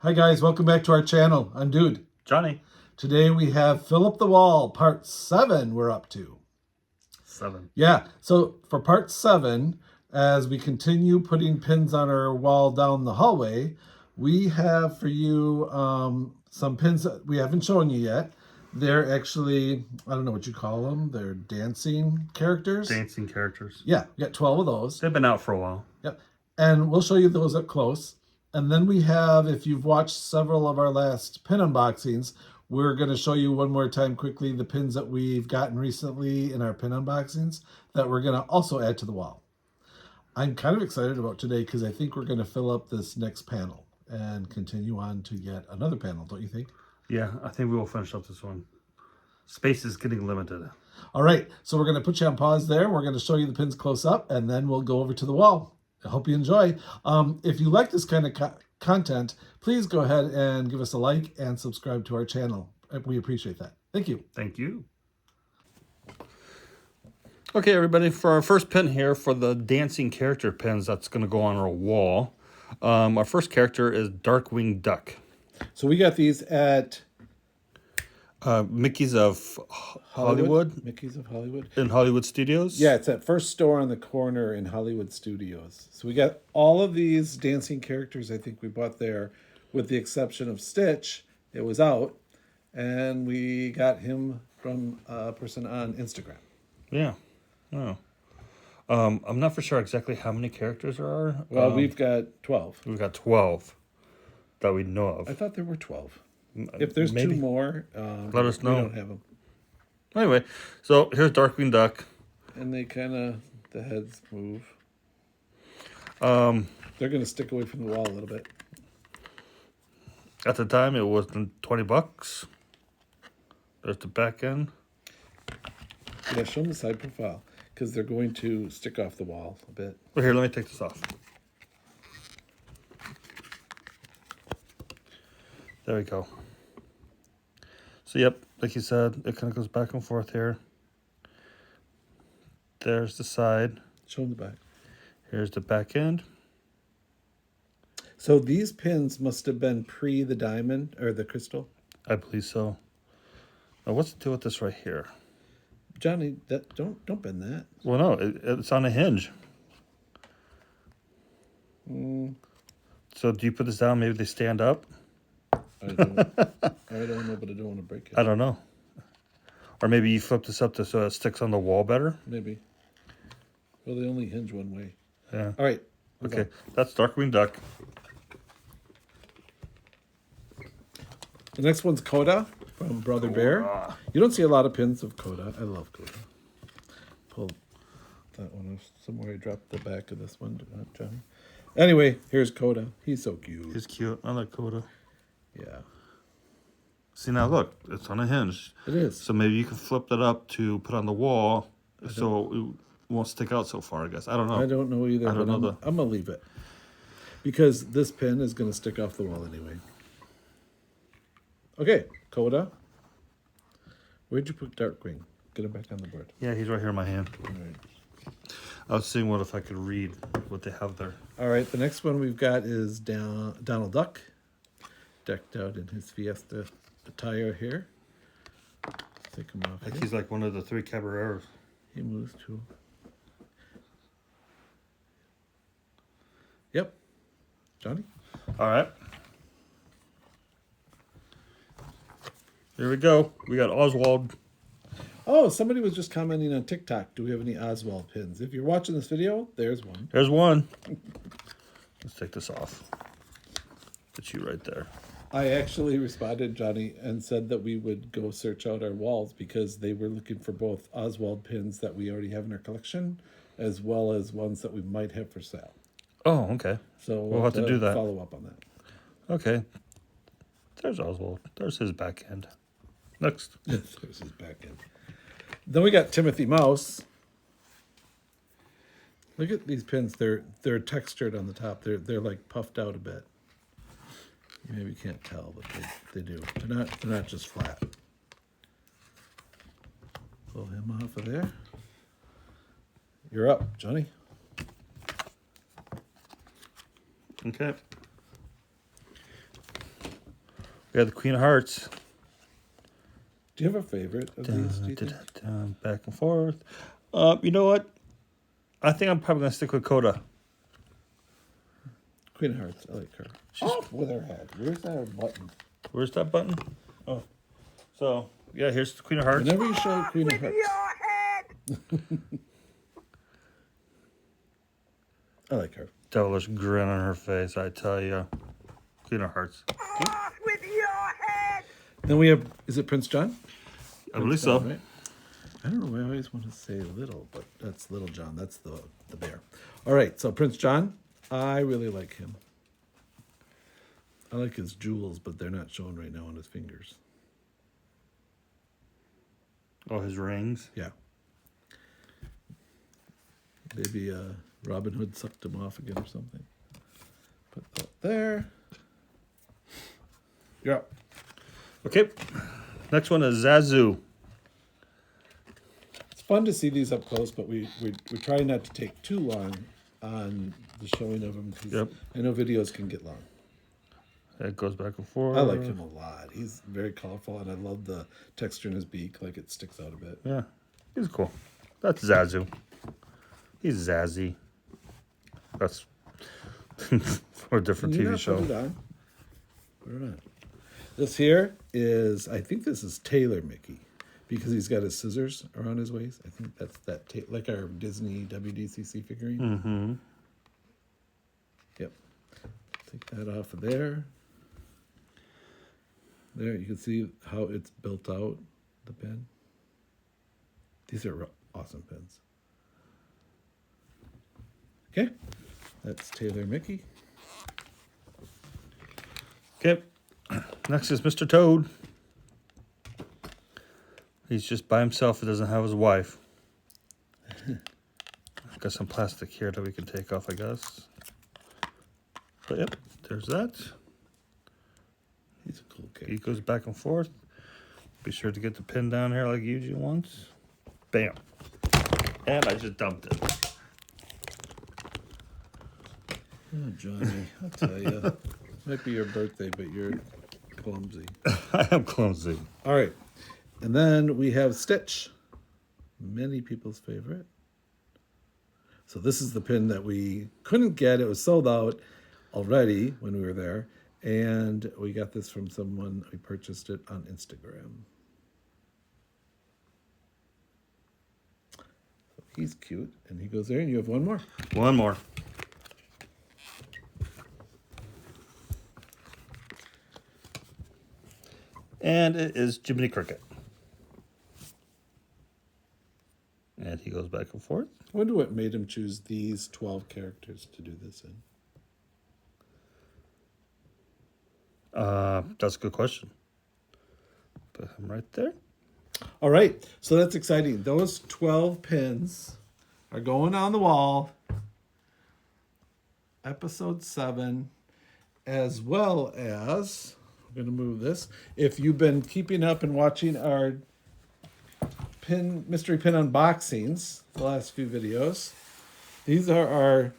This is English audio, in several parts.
Hi guys, welcome back to our channel. I'm Dude. Johnny. Today we have Fill Up the Wall, part 7 we're up to. 7. Yeah, so for part 7, as we continue putting pins on our wall down the hallway, we have for you some pins that we haven't shown you yet. They're actually, I don't know what you call them, they're dancing characters. Dancing characters. Yeah, we got 12 of those. They've been out for a while. Yep, and we'll show you those up close. And then we have, if you've watched several of our last pin unboxings, we're going to show you one more time quickly the pins that we've gotten recently in our pin unboxings that we're going to also add to the wall. I'm kind of excited about today because I think we're going to fill up this next panel and continue on to yet another panel, don't you think? Yeah, I think we will finish up this one. Space is getting limited. All right, so we're going to put you on pause there. We're going to show you the pins close up, and then we'll go over to the wall. I hope you enjoy. If you like this kind of content, please go ahead and give us a like and subscribe to our channel. We appreciate that. Thank you. Thank you. Okay, everybody, for our first pin here for the dancing character pins that's going to go on our wall, our first character is Darkwing Duck. So we got these at Mickey's of Hollywood. Mickey's of Hollywood. In Hollywood Studios. Yeah, it's that first store on the corner in Hollywood Studios. So we got all of these dancing characters I think we bought there, with the exception of Stitch. It was out. And we got him from a person on Instagram. Yeah. Oh. I'm not for sure exactly how many characters there are. Well, we've got 12. We've got 12 that we know of. I thought there were 12. If there's Maybe. 2 more, let us know. We don't have them. Anyway, so here's Darkwing Duck. And they kind of, the heads move. They're going to stick away from the wall a little bit. At the time, it was $20. There's the back end. Yeah, show them the side profile, because they're going to stick off the wall a bit. Well, here, let me take this off. There we go. So, yep, like you said, it kind of goes back and forth here. There's the side. Show them the back. Here's the back end. So these pins must have been pre the diamond or the crystal. I believe so. Now, what's the deal with this right here? Johnny, that don't bend that. Well, no, it's on a hinge. So do you put this down? Maybe they stand up? I don't know, but I don't want to break it. I don't know. Or maybe you flip this up so it sticks on the wall better? Maybe. Well, they only hinge one way. Yeah. All right. Okay, that's Darkwing Duck. The next one's Coda from Brother Bear. You don't see a lot of pins of Coda. I love Coda. Pull that one off somewhere. I dropped the back of this one, Johnny. Anyway, here's Coda. He's so cute. He's cute. I like Coda. Yeah. See, now look, it's on a hinge. It is. So maybe you can flip that up to put on the wall so it won't stick out so far, I guess. I don't know. I don't know either. I don't know I'm going to leave it. Because this pin is going to stick off the wall anyway. Okay, Coda. Where'd you put Darkwing? Get him back on the board. Yeah, he's right here in my hand. All right. I was seeing if I could read what they have there. All right, the next one we've got is Donald Duck, decked out in his Fiesta attire here. Take him off. I think he's like one of the 3 cabarets. He moves too. Yep. Johnny? All right. Here we go. We got Oswald. Oh, somebody was just commenting on TikTok. Do we have any Oswald pins? If you're watching this video, there's one. There's one. Let's take this off. Put you right there. I actually responded, Johnny, and said that we would go search out our walls because they were looking for both Oswald pins that we already have in our collection, as well as ones that we might have for sale. Oh, okay. So we'll have to do that. Follow up on that. Okay. There's Oswald. There's his back end. Next. There's his back end. Then we got Timothy Mouse. Look at these pins. They're textured on the top. They're like puffed out a bit. You maybe can't tell, but they do. They're not just flat. Pull him off of there. You're up, Johnny. Okay. We got the Queen of Hearts. Do you have a favorite of these, do you think? Back and forth. You know what? I think I'm probably going to stick with Coda. Queen of Hearts, I like her. Off with her head. Where's that button? Where's that button? Oh. So, yeah, here's the Queen of Hearts. Whenever you show Queen of Hearts. I like her. Devilish grin on her face, I tell you. Queen of Hearts. Off with your head! Then we have, is it Prince John? I believe so. Right? I don't know why I always want to say little, but that's Little John. That's the bear. All right, so Prince John, I really like him. I like his jewels, but they're not shown right now on his fingers. Oh, his rings. Yeah. Maybe Robin Hood sucked him off again or something. Put that there. You're up. Okay. Next one is Zazu. It's fun to see these up close, but we try not to take too long on the showing of them. Yep. I know videos can get long. It goes back and forth. I like him a lot. He's very colorful, and I love the texture in his beak, like it sticks out a bit. Yeah, he's cool. That's Zazu. He's Zazzy. That's for a different Can you TV not show. Put it on? Put it on. This here is, I think this is Taylor Mickey, because he's got his scissors around his waist. I think that's like our Disney WDCC figurine. Mm-hmm. Yep. Take that off of there. There, you can see how it's built out, the pen. These are awesome pens. Okay, that's Taylor Mickey. Okay. Next is Mr. Toad. He's just by himself. He doesn't have his wife. Got some plastic here that we can take off, I guess. But yep, there's that. He's a cool kid. He goes back and forth. Be sure to get the pin down here like Eugene wants. Bam. And I just dumped it. Oh, Johnny, I'll tell you. Might be your birthday, but you're clumsy. I am clumsy. All right. And then we have Stitch. Many people's favorite. So this is the pin that we couldn't get. It was sold out already when we were there. And we got this from someone. We purchased it on Instagram. So he's cute. And he goes there, and you have one more. One more. And it is Jiminy Cricket. And he goes back and forth. I wonder what made him choose these 12 characters to do this in. That's a good question. Put him right there. All right, so that's exciting. Those 12 pins are going on the wall. Episode 7, as well as, we're going to move this. If you've been keeping up and watching our mystery pin unboxings, the last few videos, these are our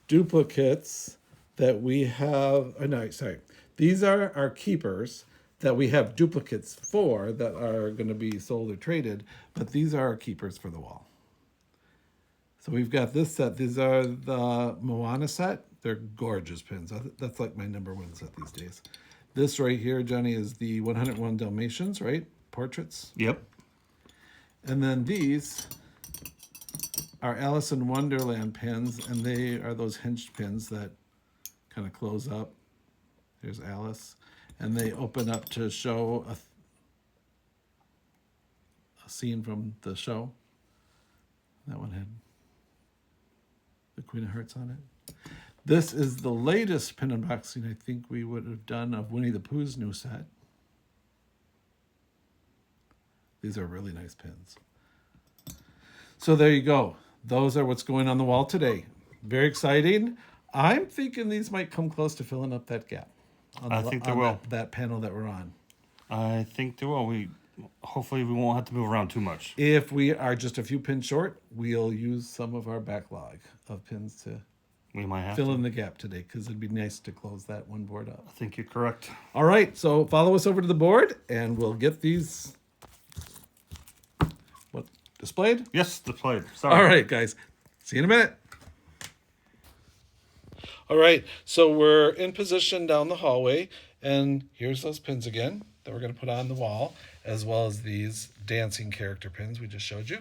duplicates that we have. Oh, no, sorry. These are our keepers that we have duplicates for that are going to be sold or traded, but these are our keepers for the wall. So we've got this set. These are the Moana set. They're gorgeous pins. That's like my #1 set these days. This right here, Johnny, is the 101 Dalmatians, right? Portraits. Yep. And then these are Alice in Wonderland pins, and they are those hinged pins that kind of close up. There's Alice. And they open up to show a scene from the show. That one had the Queen of Hearts on it. This is the latest pin unboxing I think we would have done of Winnie the Pooh's new set. These are really nice pins. So there you go. Those are what's going on the wall today. Very exciting. I'm thinking these might come close to filling up that gap. I think they will. That panel that we're on. I think they will. Hopefully we won't have to move around too much. If we are just a few pins short, we'll use some of our backlog of pins to We might have fill to. in the gap today because it'd be nice to close that one board up. I think you're correct. All right, so follow us over to the board and we'll get these displayed. Yes, displayed. Sorry. All right, guys. See you in a minute. All right, so we're in position down the hallway, and here's those pins again that we're going to put on the wall, as well as these dancing character pins we just showed you.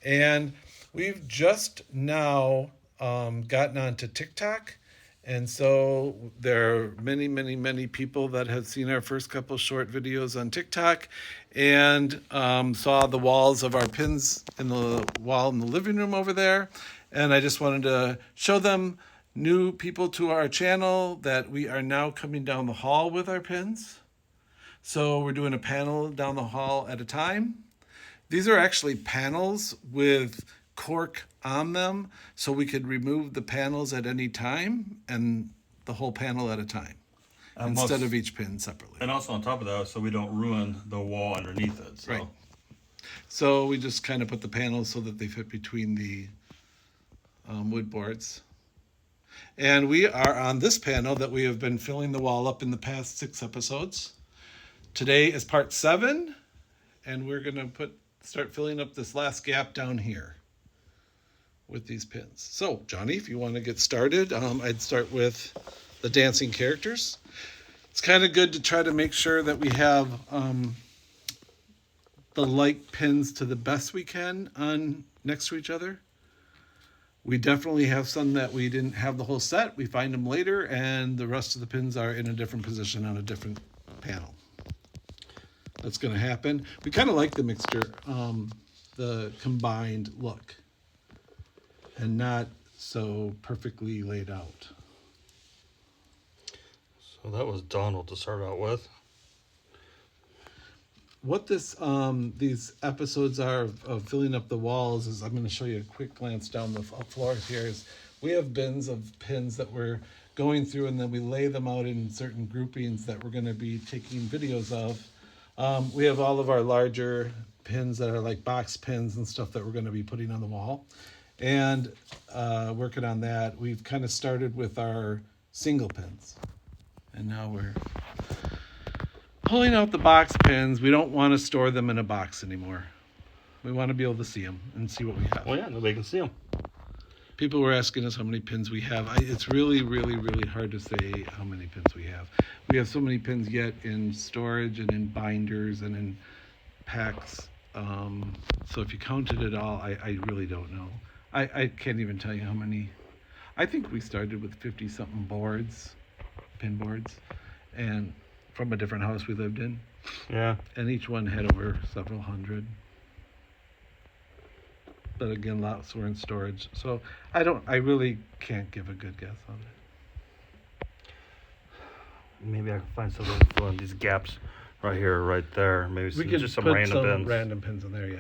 And we've just now gotten onto TikTok, and so there are many, many, many people that have seen our first couple short videos on TikTok and saw the walls of our pins in the wall in the living room over there. And I just wanted to show them, new people to our channel, that we are now coming down the hall with our pins. So we're doing a panel down the hall at a time. These are actually panels with cork on them, so we could remove the panels at any time and the whole panel at a time instead of each pin separately. And also on top of that, so we don't ruin the wall underneath it. So. Right. So we just kind of put the panels so that they fit between the wood boards. And we are on this panel that we have been filling the wall up in the past 6 episodes. Today is part 7, and we're going to start filling up this last gap down here with these pins. So, Johnny, if you want to get started, I'd start with the dancing characters. It's kind of good to try to make sure that we have the like pins to the best we can on next to each other. We definitely have some that we didn't have the whole set. We find them later, and the rest of the pins are in a different position on a different panel. That's going to happen. We kind of like the mixture, the combined look, and not so perfectly laid out. So that was Donald to start out with. What these episodes are of filling up the walls is, I'm going to show you a quick glance down the floor here. Is we have bins of pins that we're going through, and then we lay them out in certain groupings that we're going to be taking videos of. We have all of our larger pins that are like box pins and stuff that we're going to be putting on the wall, and working on that. We've kind of started with our single pins, and now we're pulling out the box pins. We don't want to store them in a box anymore. We want to be able to see them and see what we have. Well, yeah, nobody can see them. People were asking us how many pins we have. It's really, really, really hard to say how many pins we have. We have so many pins yet in storage and in binders and in packs. So if you counted it all, I really don't know. I can't even tell you how many. I think we started with 50-something boards, pin boards, and from a different house we lived in. Yeah. And each one had over several hundred. But again, lots were in storage. So I really can't give a good guess on it. Maybe I can find something to fill in these gaps right here, right there. Maybe We could just some put random some pins. random pins in there, yeah.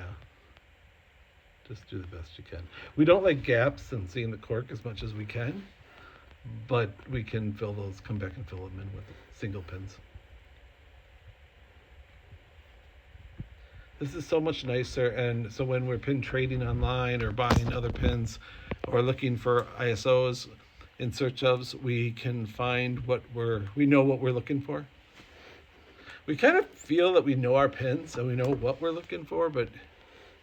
Just do the best you can. We don't like gaps and seeing the cork as much as we can, but we can fill those, come back and fill them in with single pins. This is so much nicer, and so when we're pin trading online or buying other pins or looking for ISOs in search ofs, we can find we know what we're looking for. We kind of feel that we know our pins and we know what we're looking for, but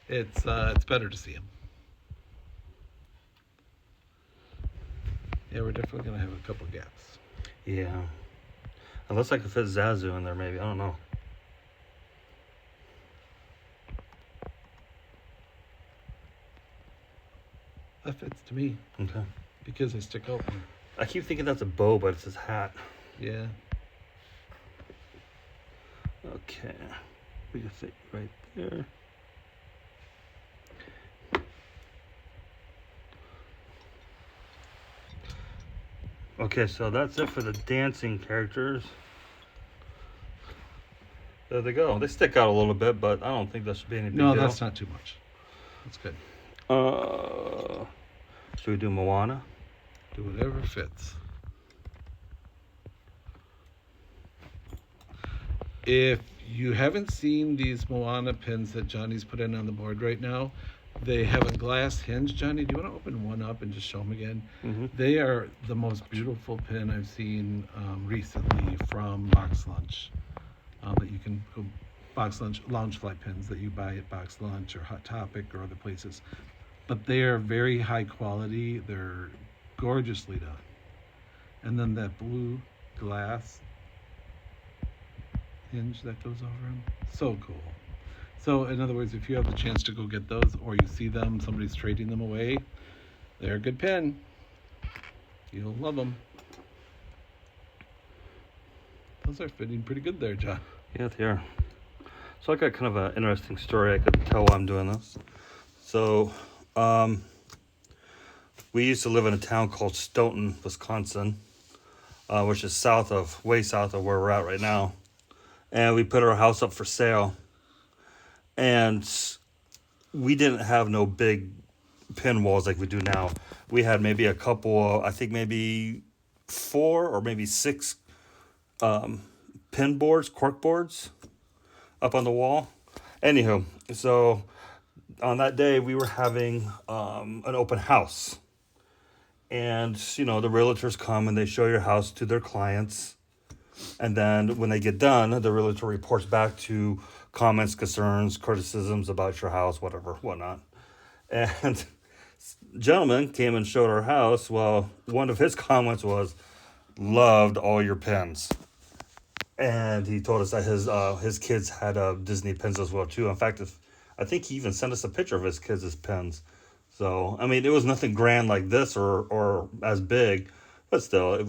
it's better to see them. Yeah, we're definitely gonna have a couple gaps. Yeah. Unless I could fit Zazu in there, maybe. I don't know. That fits to me Okay. because I stick out more. I keep thinking that's a bow, but it's his hat. Yeah. Okay. We can fit right there. Okay, so that's it for the dancing characters. There they go. They stick out a little bit, but I don't think that should be any big deal. No, that's not too much. That's good. Should we do Moana? Do whatever fits. If you haven't seen these Moana pins that Johnny's put in on the board right now, They have a glass hinge. Johnny, do you want to open one up and just show them again? They are the most beautiful pin I've seen recently from Box Lunch. That you can go Box Lunch lounge fly pins that you buy at Box Lunch or Hot Topic or other places. But they are very high quality. They're gorgeously done. And then that blue glass hinge that goes over them, so cool. So in other words, if you have the chance to go get those, or you see them, somebody's trading them away, they're a good pin. You'll love them. Those are fitting pretty good there, John. Yeah, they are. So I got kind of an interesting story. I could tell why I'm doing this. So, we used to live in a town called Stoughton, Wisconsin, which is way south of where we're at right now. And we put our house up for sale. And we didn't have no big pin walls like we do now. We had maybe a couple, I think maybe 4 or maybe 6 pin boards, cork boards up on the wall. Anywho, so on that day we were having an open house. And, the realtors come and they show your house to their clients. And then when they get done, the realtor reports back to comments, concerns, criticisms about your house, whatnot. And gentleman came and showed our house. Well, one of his comments was, loved all your pins. And he told us that his kids had Disney pins as well, too. In fact, I think he even sent us a picture of his kids' pins. So, I mean, it was nothing grand like this or as big. But still,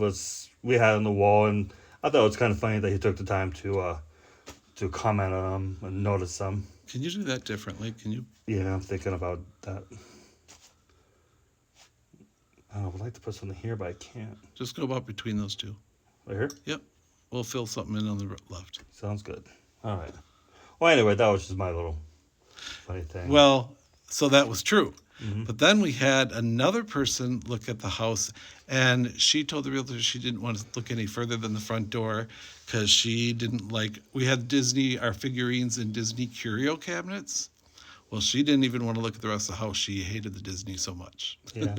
we had it on the wall. And I thought it was kind of funny that he took the time to comment on them and notice them. Can you do that differently? Can you? Yeah, I'm thinking about that. I would like to put something here, but I can't. Just go about between those two. Right here? Yep. We'll fill something in on the left. Sounds good. All right. Well, anyway, that was just my little funny thing. Well, so that was true. Mm-hmm. But then we had another person look at the house, and she told the realtor she didn't want to look any further than the front door because she didn't like. We had our figurines in Disney curio cabinets. Well, she didn't even want to look at the rest of the house. She hated the Disney so much. Yeah.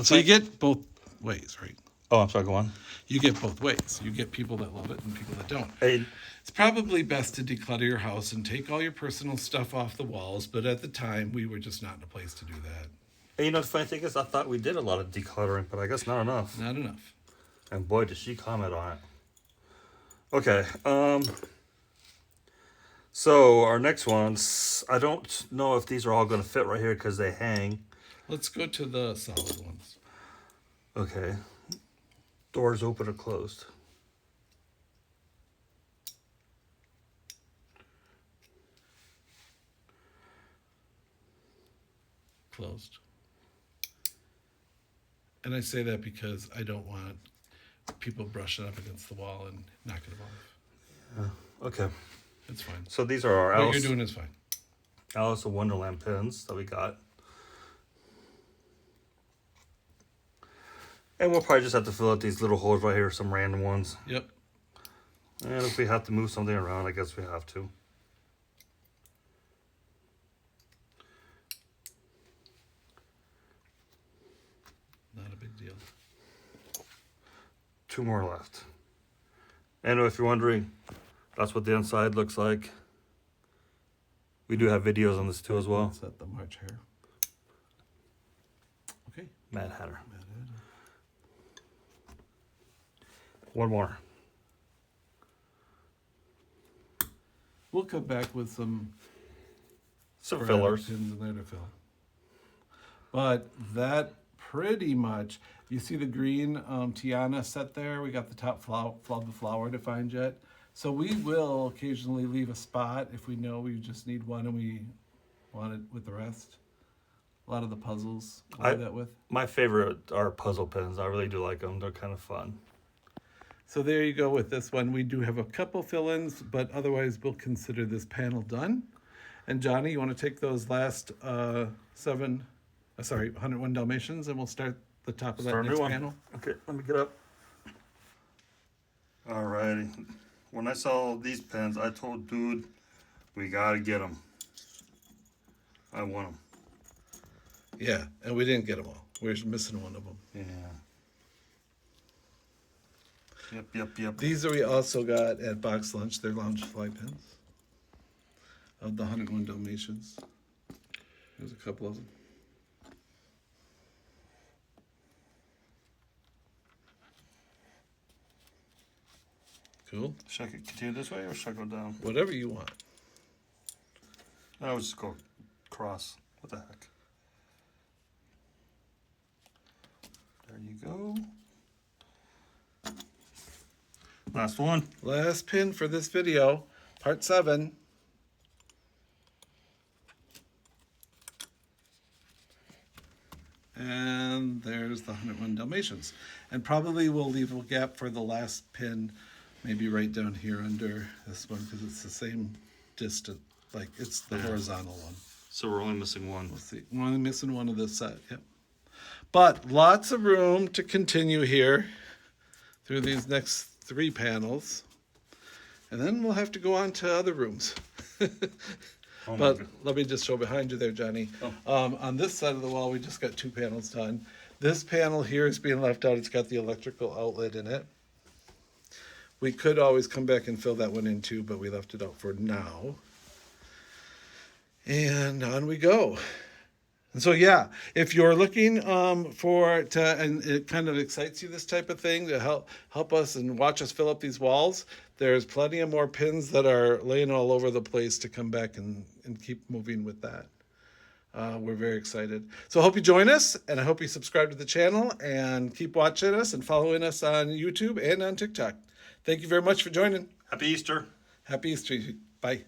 So you get both ways, right? Oh, I'm sorry, go on. You get both ways. You get people that love it and people that don't. Hey. It's probably best to declutter your house and take all your personal stuff off the walls, but at the time, we were just not in a place to do that. And the funny thing is, I thought we did a lot of decluttering, but I guess not enough. Not enough. And boy, did she comment on it. Okay, so our next ones, I don't know if these are all going to fit right here because they hang. Let's go to the solid ones. Okay. Doors open or closed? Closed. And I say that because I don't want people brushing up against the wall and knocking them off. Yeah. Okay. It's fine. So these are our What you're doing is fine. Alice in Wonderland pins that we got. And we'll probably just have to fill out these little holes right here, some random ones. Yep. And if we have to move something around, I guess we have to. Not a big deal. 2 more left. And if you're wondering, that's what the inside looks like. We do have videos on this too as well. Set the March hair. Okay. Mad Hatter. One more. We'll come back with some fillers. Pins in there to fill. But that pretty much, you see the green Tiana set there? We got the top flower defined yet. So we will occasionally leave a spot if we know we just need one and we want it with the rest. A lot of the puzzles we'll do that with. My favorite are puzzle pins. I really do like them. They're kind of fun. So there you go with this one. We do have a couple fill-ins, but otherwise we'll consider this panel done. And Johnny, you want to take those last 101 Dalmatians, and we'll start the top of that next panel? Okay, let me get up. All righty. When I saw these pins, I told Dude, we got to get them. I want them. Yeah, and we didn't get them all. We're missing one of them. Yeah. Yep. These we also got at Box Lunch. They're lounge fly pins of the 101 Dalmatians. There's a couple of them. Cool. Should I continue this way or should I go down? Whatever you want. I would just go across. What the heck? There you go. Last one. Last pin for this video, part 7. And there's the 101 Dalmatians. And probably we'll leave a gap for the last pin, maybe right down here under this one, because it's the same distance, like it's the horizontal one. So we're only missing one. We'll see. We're only missing one of this set, yep. But lots of room to continue here through these next 3 panels. And then we'll have to go on to other rooms. Oh But God. let me just show behind you there, Johnny. On this side of the wall, we just got 2 panels done. This panel here is being left out. It's got the electrical outlet in it. We could always come back and fill that one in too, but we left it out for now. And on we go. And so, yeah, if you're looking and it kind of excites you, this type of thing, to help us and watch us fill up these walls, there's plenty of more pins that are laying all over the place to come back and keep moving with that. We're very excited. So I hope you join us, and I hope you subscribe to the channel and keep watching us and following us on YouTube and on TikTok. Thank you very much for joining. Happy Easter. Happy Easter. Bye.